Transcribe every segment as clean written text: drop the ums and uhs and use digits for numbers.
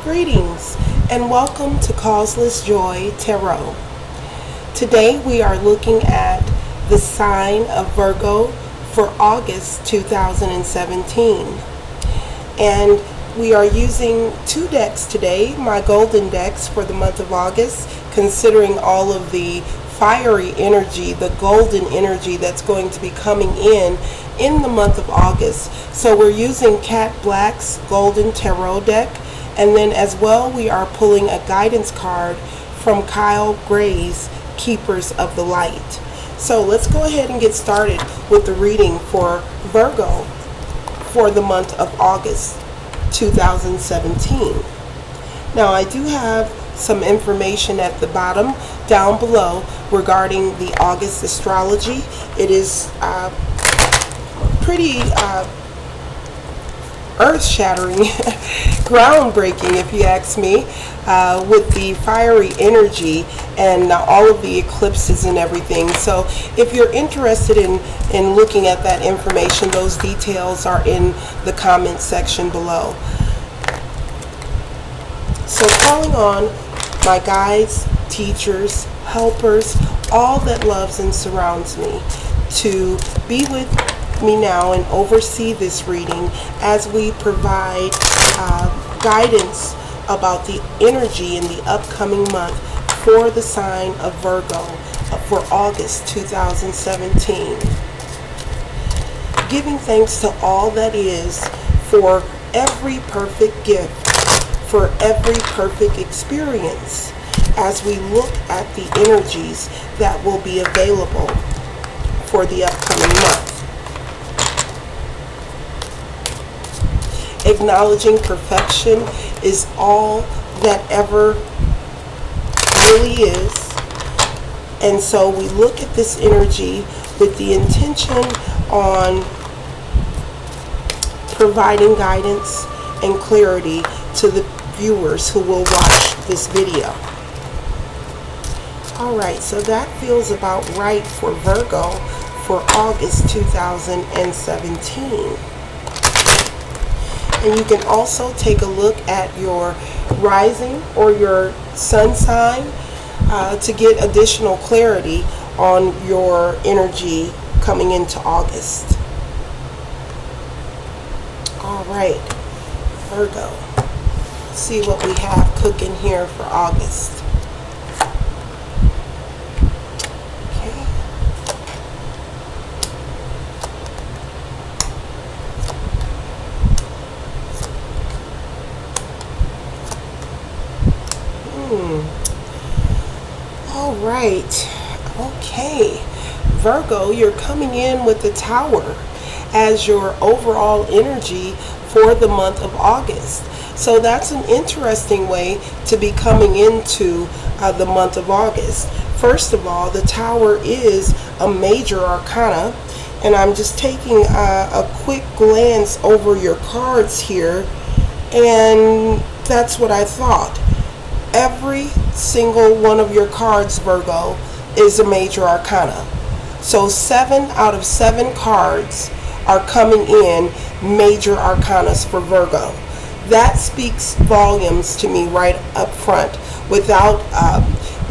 Greetings and welcome to Causeless Joy Tarot. Today we are looking at the sign of Virgo for August 2017. And we are using two decks today, my golden decks for the month of August, considering all of the fiery energy, the golden energy that's going to be coming in the month of August. So we're using Cat Black's Golden Tarot deck. And then as well, we are pulling a guidance card from Kyle Gray's Keepers of the Light. So let's go ahead and get started with the reading for Virgo for the month of August 2017. Now I do have some information at the bottom down below regarding the August astrology. It is pretty earth-shattering, groundbreaking if you ask me, with the fiery energy and all of the eclipses and everything. So if you're interested in looking at that information, those details are in the comment section below. So calling on my guides, teachers, helpers, all that loves and surrounds me to be with me now and oversee this reading as we provide guidance about the energy in the upcoming month for the sign of Virgo for August 2017. Giving thanks to all that is for every perfect gift, for every perfect experience as we look at the energies that will be available for the upcoming month. Acknowledging perfection is all that ever really is. And so we look at this energy with the intention on providing guidance and clarity to the viewers who will watch this video. Alright, so that feels about right for Virgo for August 2017. And you can also take a look at your rising or your sun sign to get additional clarity on your energy coming into August. All right, Virgo. Let's see what we have cooking here for August. All right. Okay. Virgo, you're coming in with the Tower as your overall energy for the month of August. So that's an interesting way to be coming into the month of August. First of all, the Tower is a major arcana, and I'm just taking a quick glance over your cards here, and that's what I thought. Every single one of your cards, Virgo, is a major arcana. So 7 out of 7 cards are coming in major arcanas for Virgo. That speaks volumes to me right up front without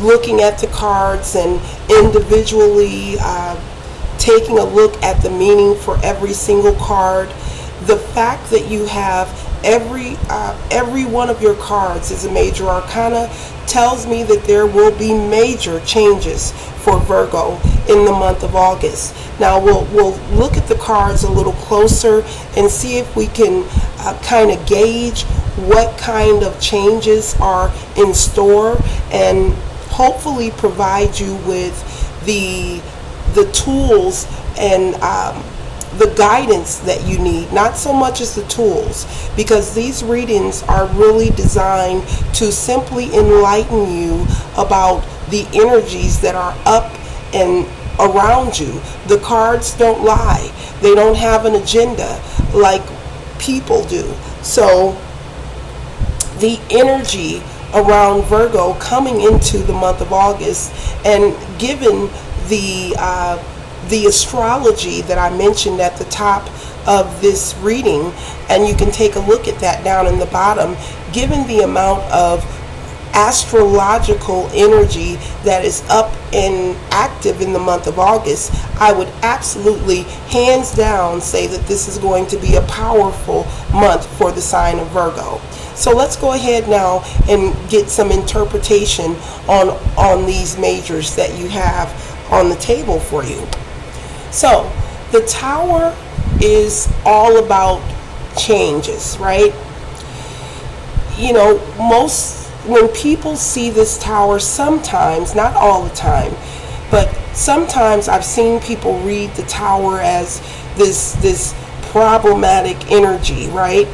looking at the cards and individually taking a look at the meaning for every single card. The fact that you have every one of your cards is a major arcana tells me that there will be major changes for Virgo in the month of August. Now we'll look at the cards a little closer and see if we can kind of gauge what kind of changes are in store, and hopefully provide you with the tools and the guidance that you need, not so much as the tools, because these readings are really designed to simply enlighten you about the energies that are up and around you. The cards don't lie. They don't have an agenda like people do. So the energy around Virgo coming into the month of August, and given the astrology that I mentioned at the top of this reading, and you can take a look at that down in the bottom. Given the amount of astrological energy that is up and active in the month of August, I would absolutely, hands down, say that this is going to be a powerful month for the sign of Virgo. So let's go ahead now and get some interpretation on these majors that you have on the table for you. So the Tower is all about changes, right? You know, when people see this Tower, sometimes, not all the time, but sometimes I've seen people read the Tower as this problematic energy, right?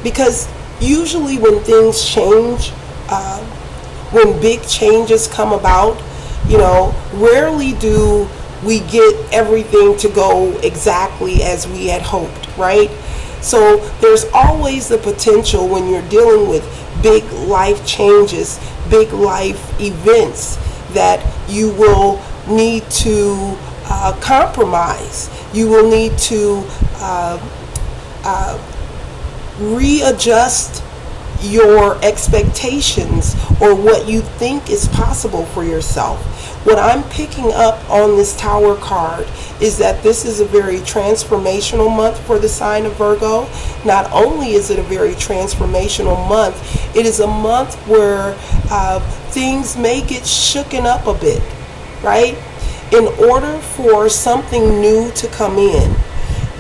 Because usually when things change, when big changes come about, you know, rarely do we get everything to go exactly as we had hoped, right? So there's always the potential when you're dealing with big life changes, big life events, that you will need to compromise. You will need to readjust your expectations or what you think is possible for yourself. What I'm picking up on this Tower card is that this is a very transformational month for the sign of Virgo. Not only is it a very transformational month, it is a month where things may get shooken up a bit, right? In order for something new to come in,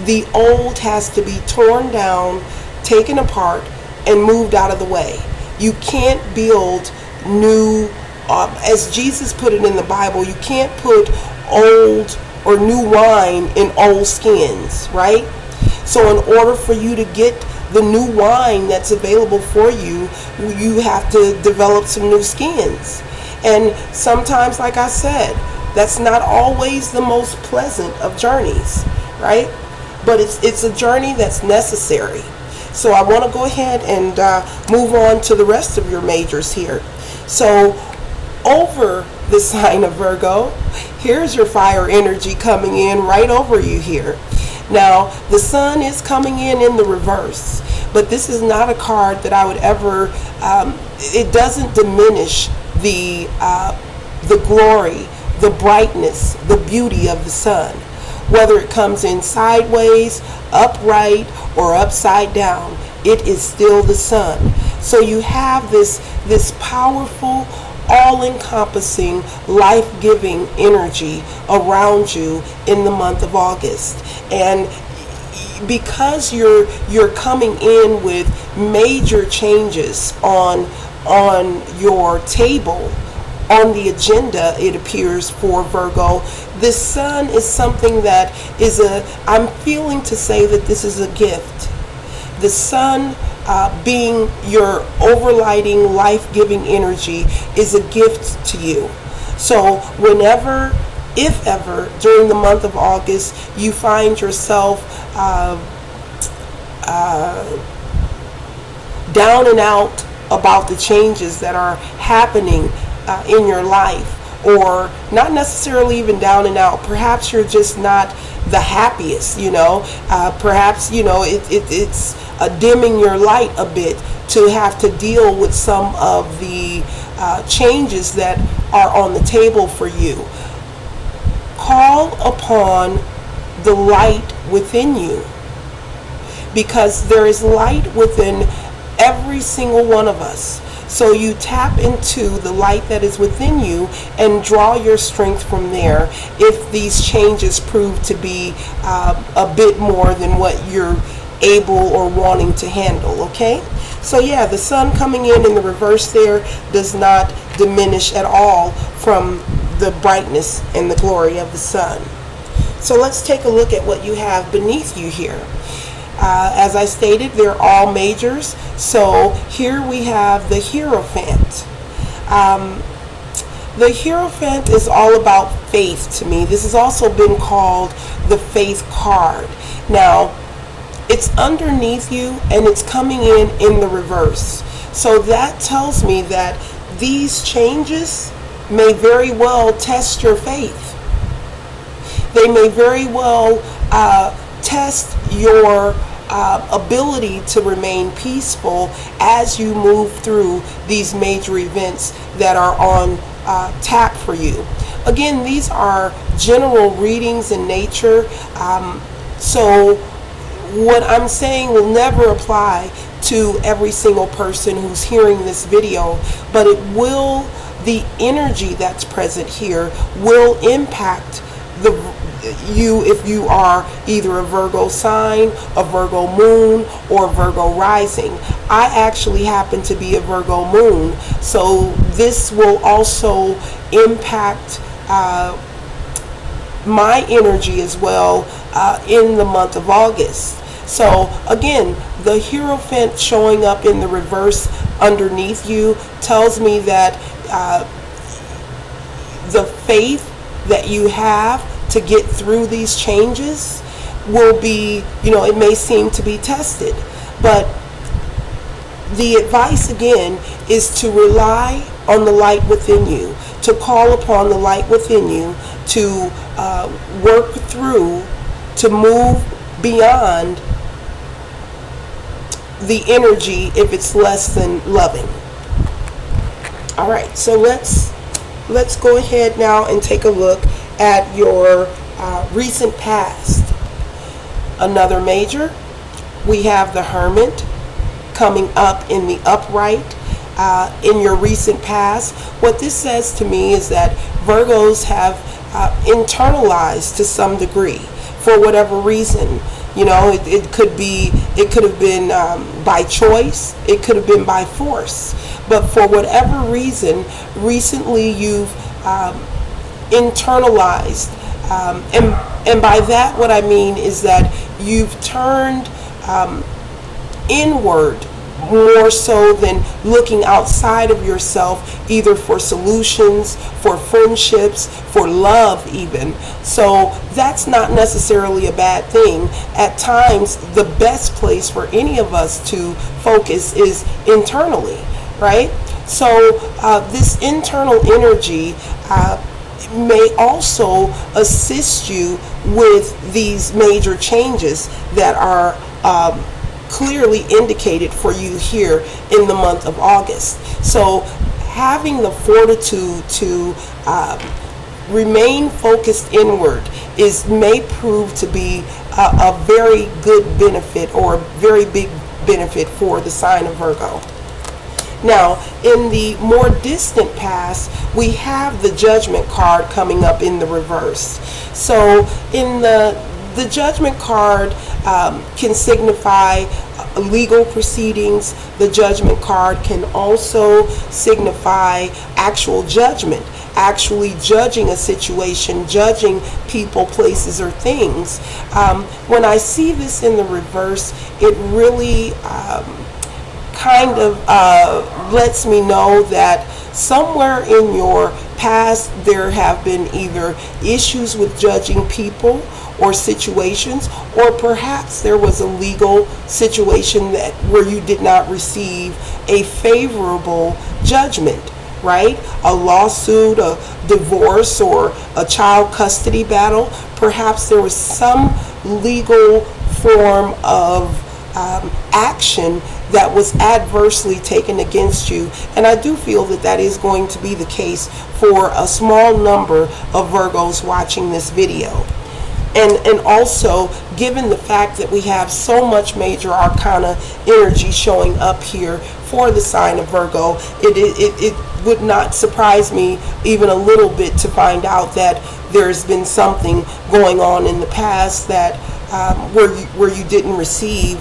the old has to be torn down, taken apart, and moved out of the way. You can't build new, as Jesus put it in the Bible, you can't put old or new wine in old skins, right? So in order for you to get the new wine that's available for you, you have to develop some new skins. And sometimes, like I said, that's not always the most pleasant of journeys, right? But it's a journey that's necessary. So I want to go ahead and move on to the rest of your majors here. So over the sign of Virgo, here's your fire energy coming in right over you here. Now, the sun is coming in the reverse, but this is not a card that I would ever, it doesn't diminish the glory, the brightness, the beauty of the sun. Whether it comes in sideways, upright, or upside down, it is still the sun. So you have this powerful, all-encompassing, life-giving energy around you in the month of August. And because you're coming in with major changes on your table, on the agenda, it appears, for Virgo, this sun is something that is I'm feeling to say that this is a gift. The sun, being your overlighting, life-giving energy, is a gift to you. So whenever, if ever, during the month of August, you find yourself down and out about the changes that are happening in your life, or not necessarily even down and out, perhaps you're just not the happiest, you know, perhaps, you know, it's dimming your light a bit to have to deal with some of the changes that are on the table for you. Call upon the light within you, because there is light within every single one of us. So you tap into the light that is within you and draw your strength from there if these changes prove to be a bit more than what you're able or wanting to handle, okay? So yeah, the sun coming in the reverse there does not diminish at all from the brightness and the glory of the sun. So let's take a look at what you have beneath you here. As I stated, they're all majors. So here we have the Hierophant. The Hierophant is all about faith to me. This has also been called the Faith card. Now, it's underneath you and it's coming in the reverse. So that tells me that these changes may very well test your faith. They may very well test your ability to remain peaceful as you move through these major events that are on tap for you. Again, these are general readings in nature, so what I'm saying will never apply to every single person who's hearing this video, but it will, the energy that's present here will impact you if you are either a Virgo sign, a Virgo moon, or Virgo rising. I actually happen to be a Virgo moon, so this will also impact my energy as well in the month of August. So again, the Hierophant showing up in the reverse underneath you tells me that the faith that you have to get through these changes will be, it may seem to be tested, but the advice again is to rely on the light within you, to call upon the light within you, to work through, to move beyond the energy if it's less than loving. All right, so let's go ahead now and take a look at your recent past. Another major, we have the Hermit coming up in the upright in your recent past. What this says to me is that Virgos have internalized to some degree for whatever reason. It could have been by choice, it could have been by force, but for whatever reason, recently you've internalized, and by that what I mean is that you've turned inward more so than looking outside of yourself, either for solutions, for friendships, for love even. So that's not necessarily a bad thing. At times, the best place for any of us to focus is internally, right? So this internal energy may also assist you with these major changes that are clearly indicated for you here in the month of August. So having the fortitude to remain focused inward may prove to be a very good benefit, or a very big benefit for the sign of Virgo. Now, in the more distant past, we have the Judgment card coming up in the reverse. So in the Judgment card can signify legal proceedings. The Judgment card can also signify actual judgment, actually judging a situation, judging people, places, or things. When I see this in the reverse, it really kind of lets me know that somewhere in your past there have been either issues with judging people or situations, or perhaps there was a legal situation where you did not receive a favorable judgment, right? A lawsuit, a divorce, or a child custody battle. Perhaps there was some legal form of action that was adversely taken against you, and I do feel that that is going to be the case for a small number of Virgos watching this video. And also, given the fact that we have so much major arcana energy showing up here for the sign of Virgo, it would not surprise me even a little bit to find out that there's been something going on in the past that where you didn't receive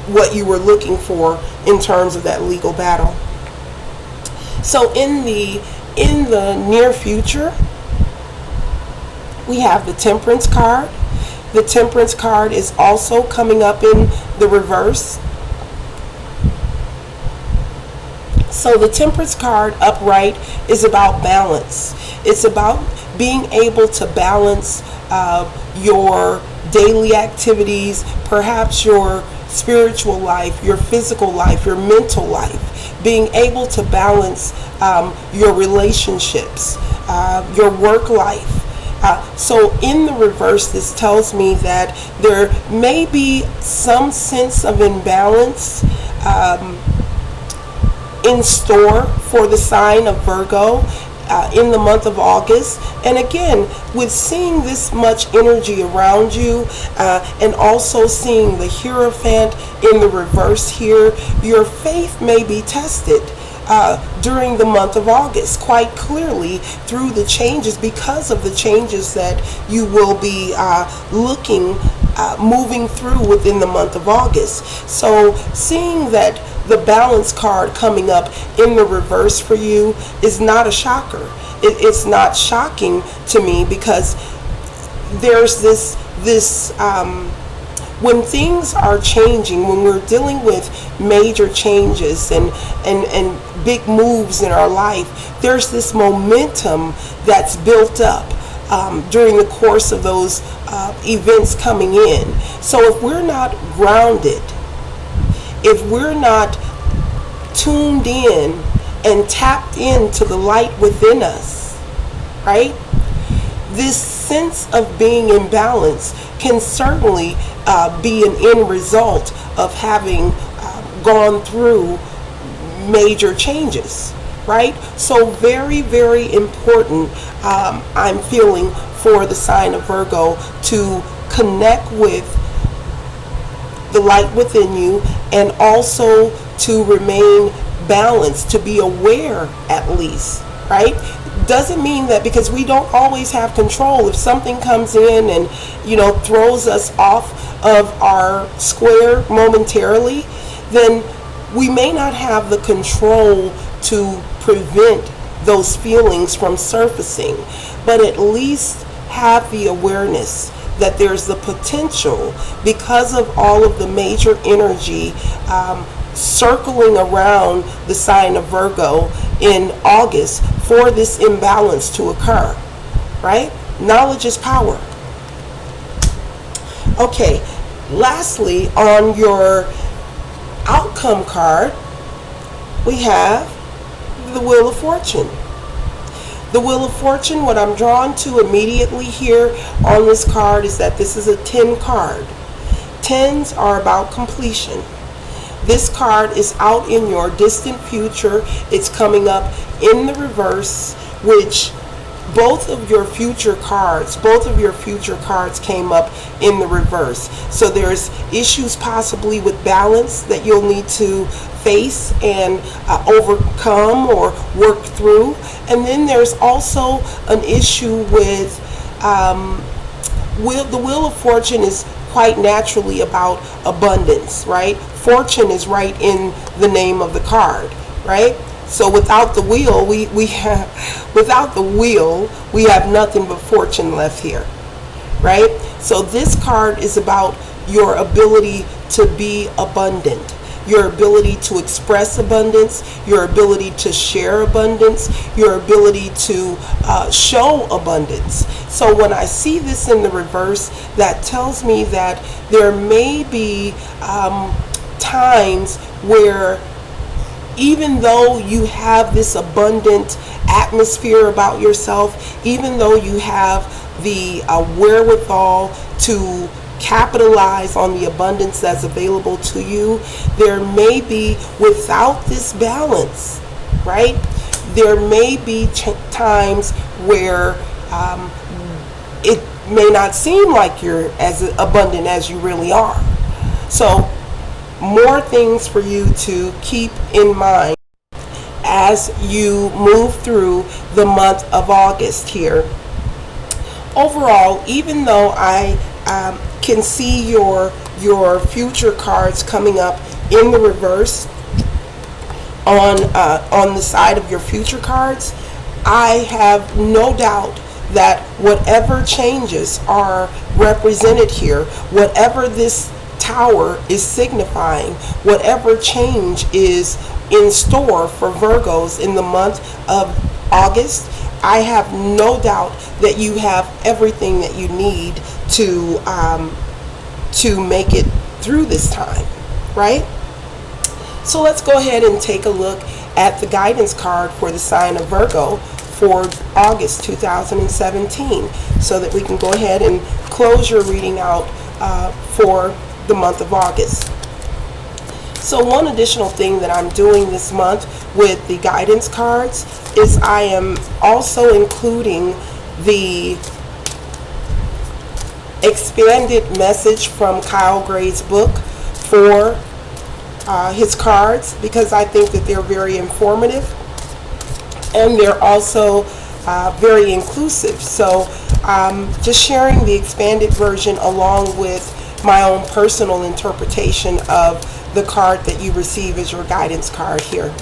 what you were looking for in terms of that legal battle. So in the near future, we have the Temperance card. The Temperance card is also coming up in the reverse. So the Temperance card upright is about balance. It's about being able to balance your daily activities, perhaps your spiritual life, your physical life, your mental life, being able to balance your relationships, your work life, So in the reverse, this tells me that there may be some sense of imbalance in store for the sign of Virgo in the month of August. And again, with seeing this much energy around you and also seeing the Hierophant in the reverse here, your faith may be tested during the month of August, quite clearly through the changes, because of the changes that you will be moving through within the month of August. So seeing that the balance card coming up in the reverse for you is not a shocker. It's not shocking to me, because there's this when things are changing, when we're dealing with major changes and big moves in our life, there's this momentum that's built up during the course of those events coming in. So if we're not grounded, if we're not tuned in and tapped into the light within us, right? This sense of being in balance can certainly be an end result of having gone through major changes, right? So very, very important, I'm feeling, for the sign of Virgo to connect with the light within you, and also to remain balanced, to be aware at least, right? Doesn't mean that, because we don't always have control. If something comes in and, throws us off of our square momentarily, then we may not have the control to prevent those feelings from surfacing, but at least have the awareness that there's the potential, because of all of the major energy circling around the sign of Virgo in August, for this imbalance to occur, right? Knowledge is power. Okay, lastly, on your outcome card, we have the Wheel of Fortune. The Wheel of Fortune, what I'm drawn to immediately here on this card is that this is a 10 card. 10s are about completion. This card is out in your distant future. It's coming up in the reverse, which both of your future cards came up in the reverse. So there's issues possibly with balance that you'll need to face and overcome or work through. And then there's also an issue with the Wheel of Fortune is quite naturally about abundance, right? Fortune is right in the name of the card, right? So without the wheel, we have nothing but fortune left here, right? So this card is about your ability to be abundant, your ability to express abundance, your ability to share abundance, your ability to show abundance. So when I see this in the reverse, that tells me that there may be times where, even though you have this abundant atmosphere about yourself, even though you have the wherewithal to capitalize on the abundance that's available to you, there may be, without this balance, right, there may be times where it may not seem like you're as abundant as you really are. So more things for you to keep in mind as you move through the month of August here. Overall, even though I can see your future cards coming up in the reverse on the side of your future cards, I have no doubt that whatever changes are represented here, whatever this tower is signifying, whatever change is in store for Virgos in the month of August, I have no doubt that you have everything that you need to make it through this time, right? So let's go ahead and take a look at the guidance card for the sign of Virgo for August 2017, so that we can go ahead and close your reading out for the month of August. So one additional thing that I'm doing this month with the guidance cards is I am also including the expanded message from Kyle Gray's book for his cards, because I think that they're very informative and they're also very inclusive. So just sharing the expanded version along with my own personal interpretation of the card that you receive as your guidance card here.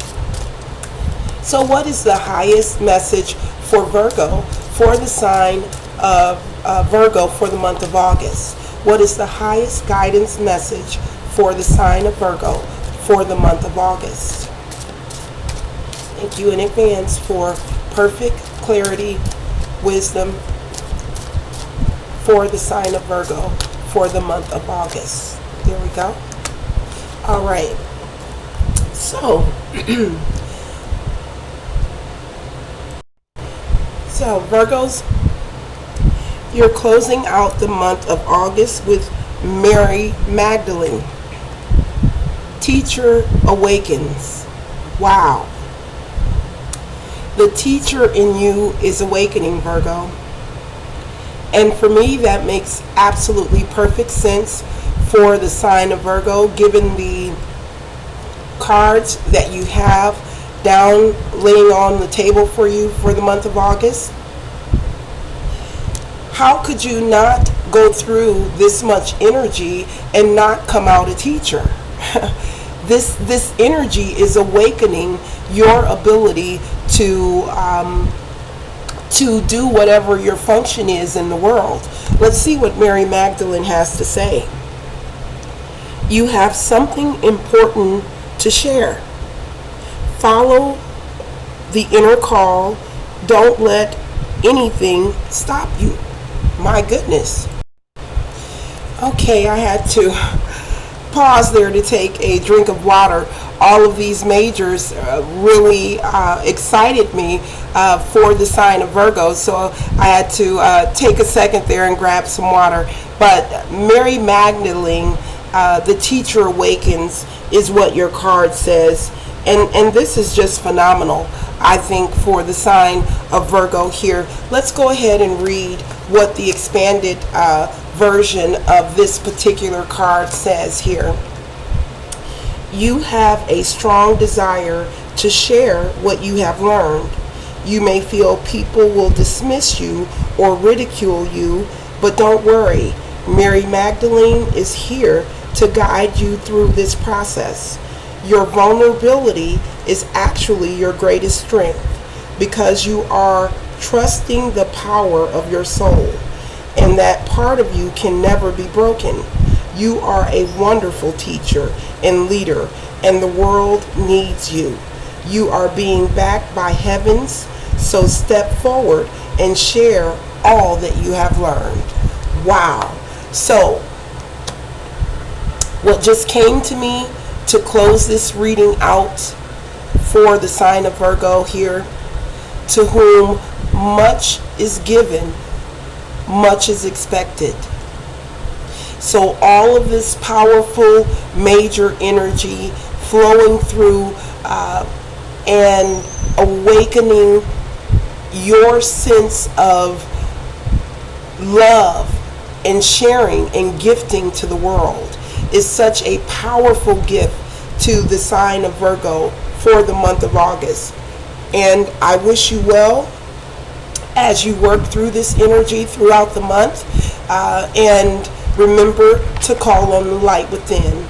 So what is the highest message for Virgo, for the sign of Virgo for the month of August? What is the highest guidance message for the sign of Virgo for the month of August? Thank you in advance for perfect clarity, wisdom for the sign of Virgo for the month of August. There we go. All right. So, Virgos, you're closing out the month of August with Mary Magdalene. Teacher awakens. Wow. The teacher in you is awakening, Virgo. And for me, that makes absolutely perfect sense for the sign of Virgo, given the cards that you have down laying on the table for you for the month of August. How could you not go through this much energy and not come out a teacher? This energy is awakening your ability to do whatever your function is in the world. Let's see what Mary Magdalene has to say. You have something important to share. Follow the inner call. Don't let anything stop you. My goodness. Okay, I had to pause there to take a drink of water. All of these majors really excited me for the sign of Virgo, so I had to take a second there and grab some water. But Mary Magdalene, the teacher awakens, is what your card says, and this is just phenomenal, I think, for the sign of Virgo here. Let's go ahead and read what the expanded version of this particular card says here. You have a strong desire to share what you have learned. You may feel people will dismiss you or ridicule you, but don't worry. Mary Magdalene is here to guide you through this process. Your vulnerability is actually your greatest strength, because you are trusting the power of your soul, and that part of you can never be broken. You are a wonderful teacher and leader, and the world needs you. You are being backed by heavens, so step forward and share all that you have learned. Wow. So, what just came to me to close this reading out for the sign of Virgo here: to whom much is given, much is expected. So all of this powerful major energy flowing through and awakening your sense of love and sharing and gifting to the world is such a powerful gift to the sign of Virgo for the month of August. And I wish you well as you work through this energy throughout the month, and remember to call on the light within.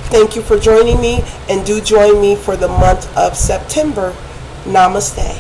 Thank you for joining me, and do join me for the month of September. Namaste.